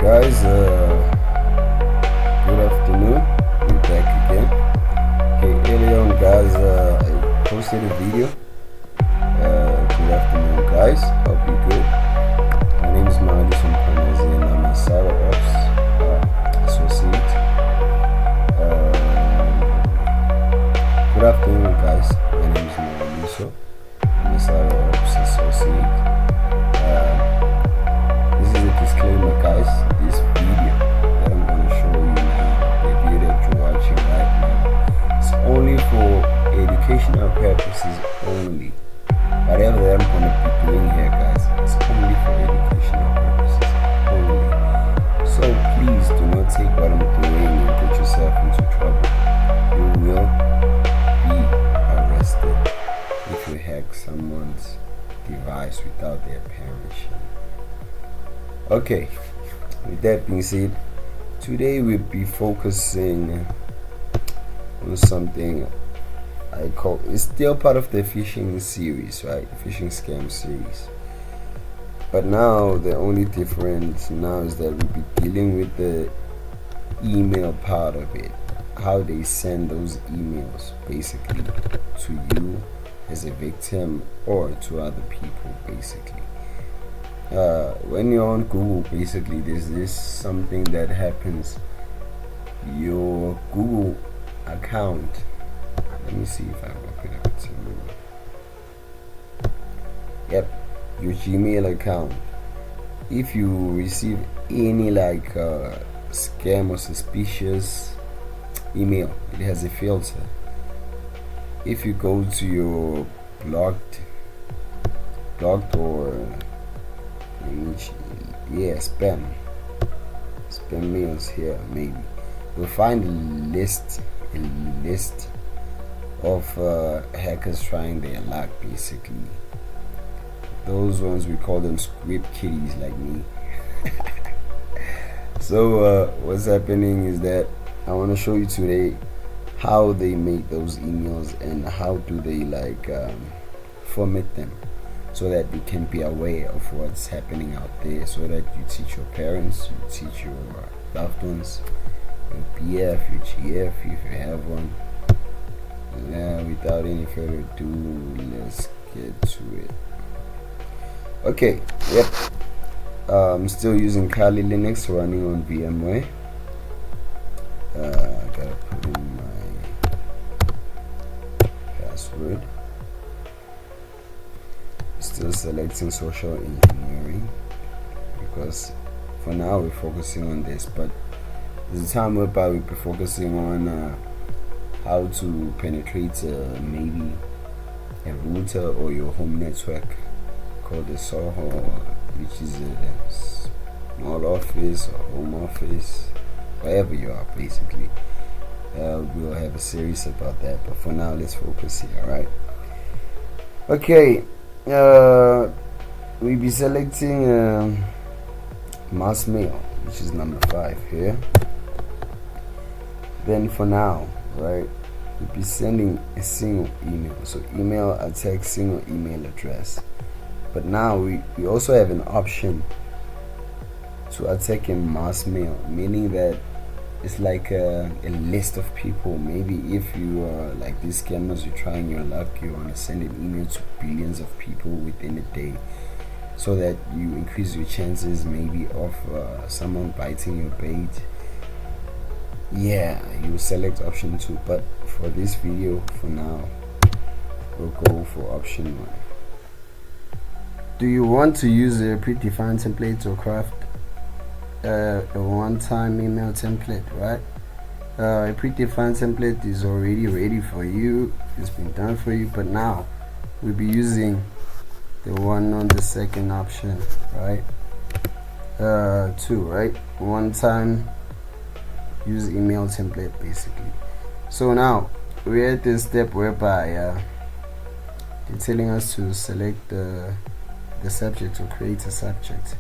Guys, good afternoon. We're back again. Okay, earlier on, guys, I posted a video. Good afternoon, guys. Hope you're good. My name is Madison Panazi and I'm a Cyber Ops associate. Good afternoon, guys. My name is Madison. I'm a Cyber Ops associate. This is a disclaimer, guys. This video that I'm going to show you now, the video that you're watching right now, is only for educational purposes only. Whatever that I'm going to be doing here, guys, it's only for educational purposes only. So please do not take what I'm doing and get yourself into trouble. You will be arrested if you hack someone's device without their permission. Okay, with that being said, today we'll be focusing on something I call, it's still part of the phishing series, right? Phishing scam series. But now the only difference now is that we'll be dealing with the email part of it. How they send those emails basically to you as a victim or to other people basically. When you're on Google, basically there's this something that happens. Your Google account, let me see if I open it up to you. Yep, your Gmail account. If you receive any like scam or suspicious email, it has a filter. If you go to your blocked or spam mails here, maybe you'll find a list of hackers trying their luck basically. Those ones, we call them script kiddies like me. So what's happening is that I want to show you today how they make those emails and how do they like format them, so that you can be aware of what's happening out there, so that you teach your parents, you teach your loved ones, your BF, your GF if you have one. Now, without any further ado, let's get to it. Okay, yep. I'm still using Kali Linux running on VMware. Gotta put in my password. Still selecting social engineering because for now we're focusing on this, but there's a time whereby we'll be focusing on how to penetrate maybe a router or your home network called a Soho, which is a small office or home office, wherever you are basically. We'll have a series about that, but for now let's focus here. Alright, okay. We'll be selecting mass mail, which is number 5 here. Then for now, right, we'll be sending a single email, so email, attack, single email address. But now we also have an option to attack in mass mail, meaning that it's like a list of people. Maybe if you are like these scammers, you're trying your luck, you want to send an email to billions of people within a day, so that you increase your chances maybe of someone biting your bait. Yeah, you select option 2, but for this video, for now, we'll go for option 1. Do you want to use a predefined template or craft a one-time email template, right? A predefined template is already ready for you, it's been done for you, but now we'll be using the one on the second option, right? 2, right? One-time use email template basically. So now we're at this step whereby they're telling us to select the subject or create a subject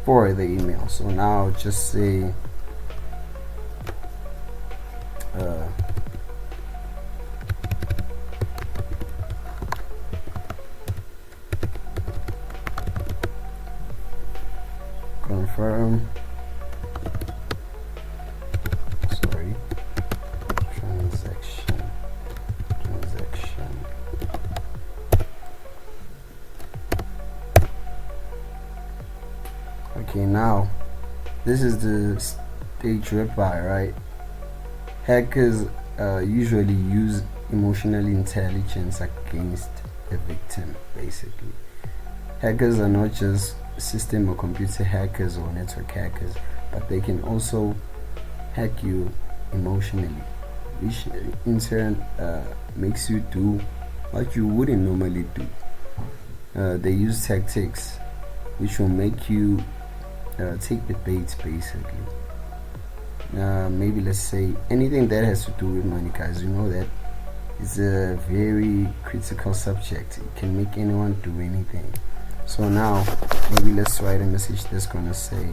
for the email. So now just say confirm now this is the stage whereby, right, hackers usually use emotional intelligence against a victim. Basically, hackers are not just system or computer hackers or network hackers, but they can also hack you emotionally, which in turn makes you do what you wouldn't normally do. They use tactics which will make you take the bait, basically. Maybe let's say anything that has to do with money, guys. You know that it's a very critical subject. It can make anyone do anything. So now maybe let's write a message that's gonna say,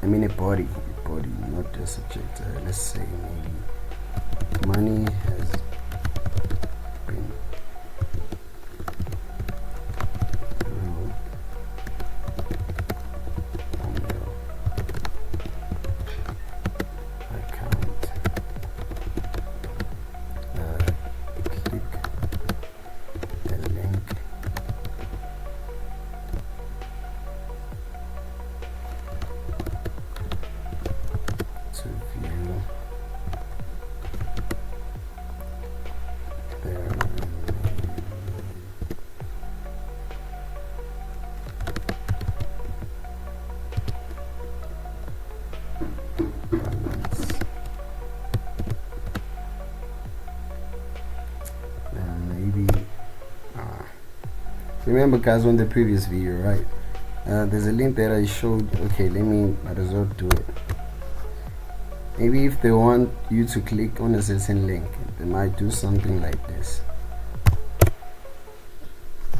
a body, not the subject. Let's say maybe money has been ruled on your account. Click the link to view their balance. Maybe remember, guys, on the previous video, right, there's a link that I showed. Okay, might as well do it. Maybe if they want you to click on a certain link, they might do something like this.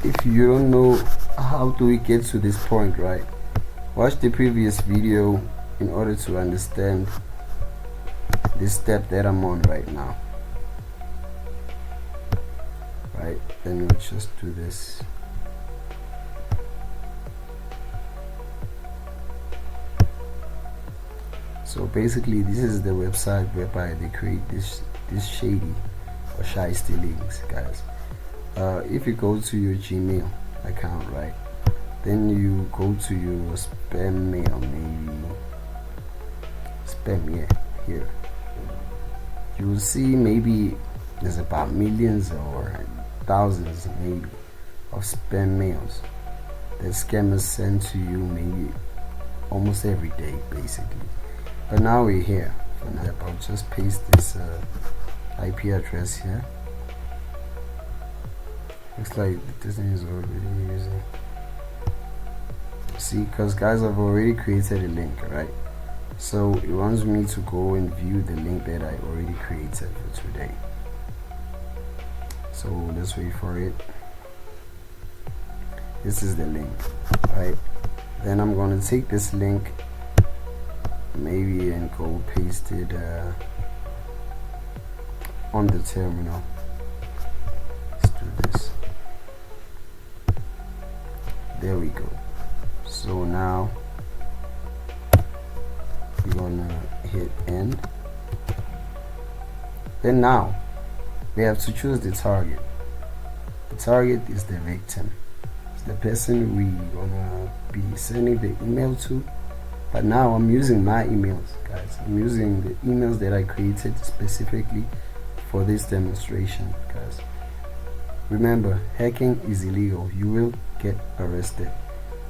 If you don't know how do we get to this point, right, watch the previous video in order to understand this step that I'm on right now. Right, then we'll just do this. So basically, this is the website whereby they create this shady or shiesty links, guys. If you go to your Gmail account, right, then you go to your spam mail, maybe spam, yeah, here you will see maybe there's about millions or thousands maybe of spam mails that scammers send to you, maybe almost every day, basically. But now we're here. For now, I'll just paste this IP address here. Looks like this thing is already using. See, because guys, I've already created a link, right? So it wants me to go and view the link that I already created for today. So let's wait for it. This is the link, right? Then I'm going to take this link maybe and go paste it on the terminal. Let's do this. There we go. So now we're gonna hit end. Then now we have to choose the target. The target is the victim. It's the person we're gonna be sending the email to. But now I'm using my emails, guys. I'm using the emails that I created specifically for this demonstration, guys. Remember, hacking is illegal. You will get arrested.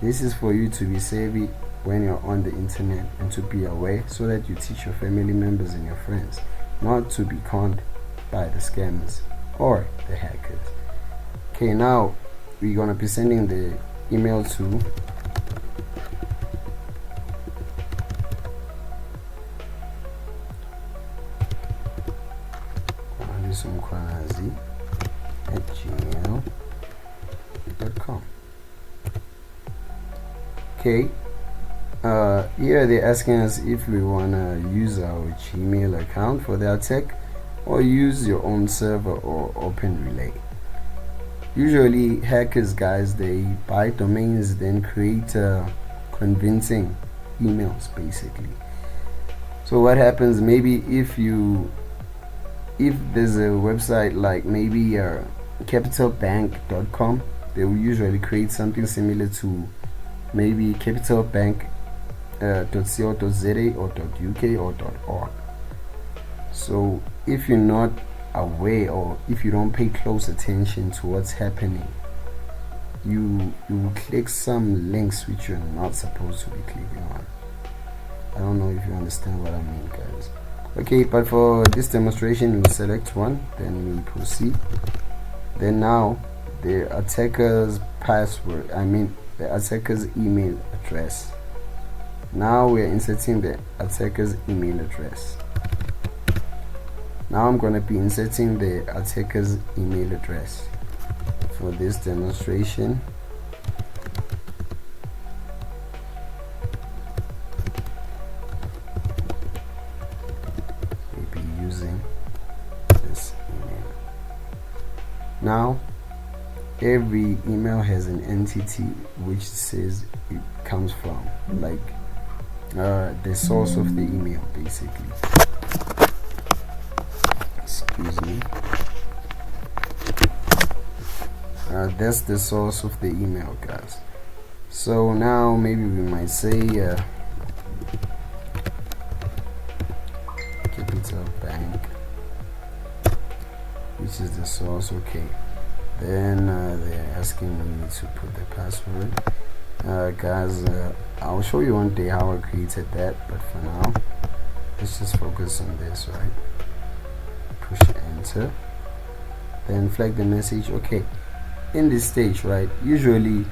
This is for you to be savvy when you're on the internet and to be aware so that you teach your family members and your friends not to be conned by the scammers or the hackers. Okay, now we're gonna be sending the email to @gmail.com. Okay, here they're asking us if we want to use our Gmail account for the attack or use your own server or open relay. Usually hackers, guys, they buy domains, then create convincing emails, basically. So what happens, maybe if there's a website like maybe capitalbank.com, they will usually create something similar to maybe capitalbank .co.za or .uk or .org. So if you're not aware, or if you don't pay close attention to what's happening, you will click some links which you're not supposed to be clicking on. I don't know if you understand what I mean, guys. Okay, but for this demonstration, we select one, then we proceed. Then now the attacker's password, the attacker's email address. Now we're inserting the attacker's email address. Now I'm going to be inserting the attacker's email address for this demonstration. Maybe using this email. Now every email has an entity which says it comes from, like the source of the email, basically. Excuse me. That's the source of the email, guys. So now maybe we might say Capital Bank, which is the source. Okay, then they're asking me to put the password. Guys, I'll show you one day how I created that, but for now let's just focus on this, right? Push enter, then flag the message. Okay, in this stage, right, usually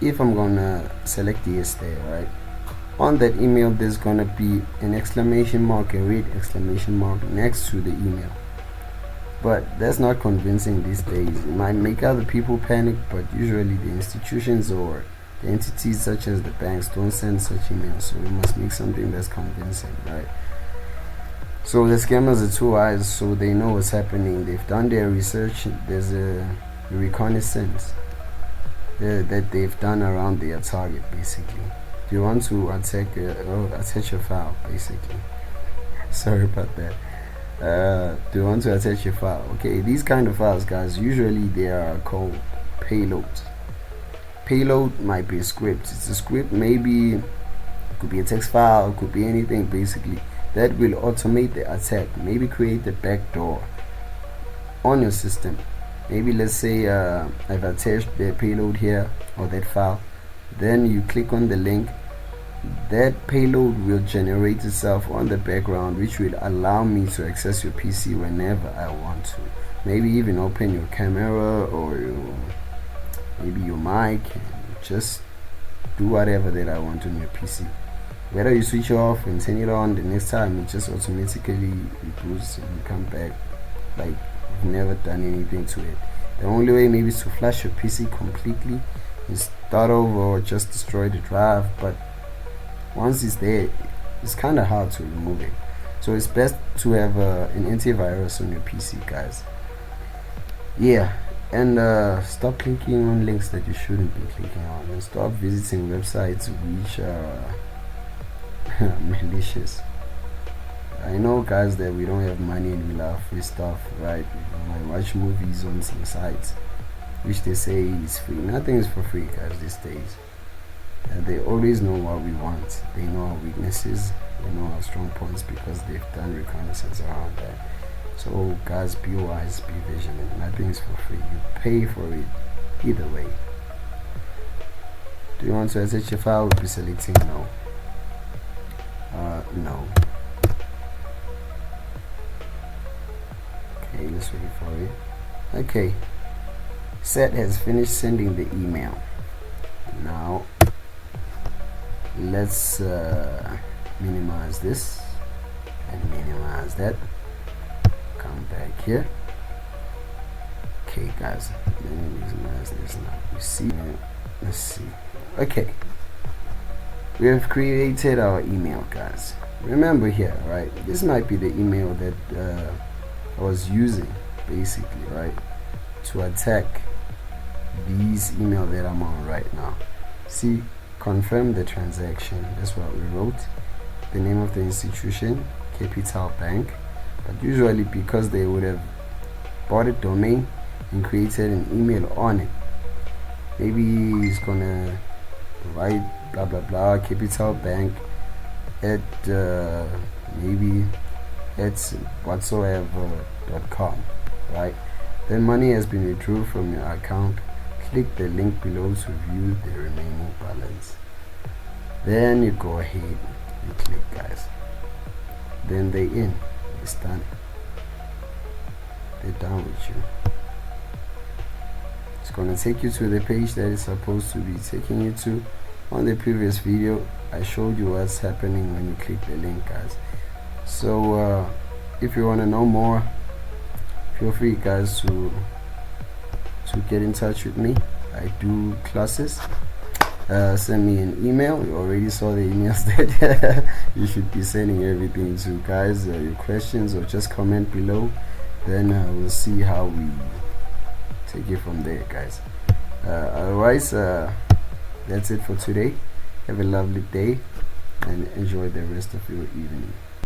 if I'm gonna select yes there, right, on that email there's gonna be an exclamation mark, a red exclamation mark next to the email. But that's not convincing these days. It might make other people panic, but usually the institutions or the entities such as the banks don't send such emails, so we must make something that's convincing, right? So the scammers are too wise, so they know what's happening. They've done their research. There's a reconnaissance that they've done around their target, basically. Do you want to attach your file, basically? Sorry about that. Do you want to attach your file? Okay, these kind of files, guys, usually they are called payloads. Payload might be a script. It's a script, maybe it could be a text file, it could be anything, basically, that will automate the attack. Maybe create the backdoor on your system. Maybe let's say I've attached the payload here, or that file, then you click on the link. That payload will generate itself on the background, which will allow me to access your PC whenever I want to. Maybe even open your camera or maybe your mic, and just do whatever that I want on your PC. Whether you switch it off and turn it on, the next time it just automatically reboots and you come back like you've never done anything to it. The only way maybe is to flash your PC completely and start over, or just destroy the drive, but once it's there, it's kind of hard to remove it. So it's best to have an antivirus on your PC, guys. Yeah, and stop clicking on links that you shouldn't be clicking on, and stop visiting websites which are malicious. I know, guys, that we don't have money and we love free stuff, right? We might watch movies on some sites which they say is free. Nothing is for free, guys, these days. They always know what we want. They know our weaknesses, they know our strong points, because they've done reconnaissance around that. So guys, be wise, be vigilant. Nothing is for free. You pay for it either way. Do you want to attach your file? We'll be selecting no. No. Okay, let's wait for it. Okay, Set has finished sending the email. Now let's minimize this and minimize that. Come back here. Okay, guys, let me minimize this now. You see, let's see. Okay, we have created our email, guys. Remember here, right, this might be the email that I was using, basically, right, to attack these email that I'm on right now. See, confirm the transaction. That's what we wrote. The name of the institution, Capital Bank. But usually, because they would have bought a domain and created an email on it, maybe it's gonna right, blah blah blah, Capital Bank at maybe it's whatsoever.com, right? Then money has been withdrawn from your account. Click the link below to view the remaining balance. Then you go ahead and click, guys. Then they're in. It's done. They're done with you. It's gonna take you to the page that it's supposed to be taking you to. On the previous video, I showed you what's happening when you click the link, guys. So if you want to know more, feel free, guys, to get in touch with me. I do classes. Send me an email. You already saw the emails that you should be sending everything to, guys. Your questions, or just comment below, then we'll see how we take it from there, guys. Otherwise, that's it for today. Have a lovely day and enjoy the rest of your evening.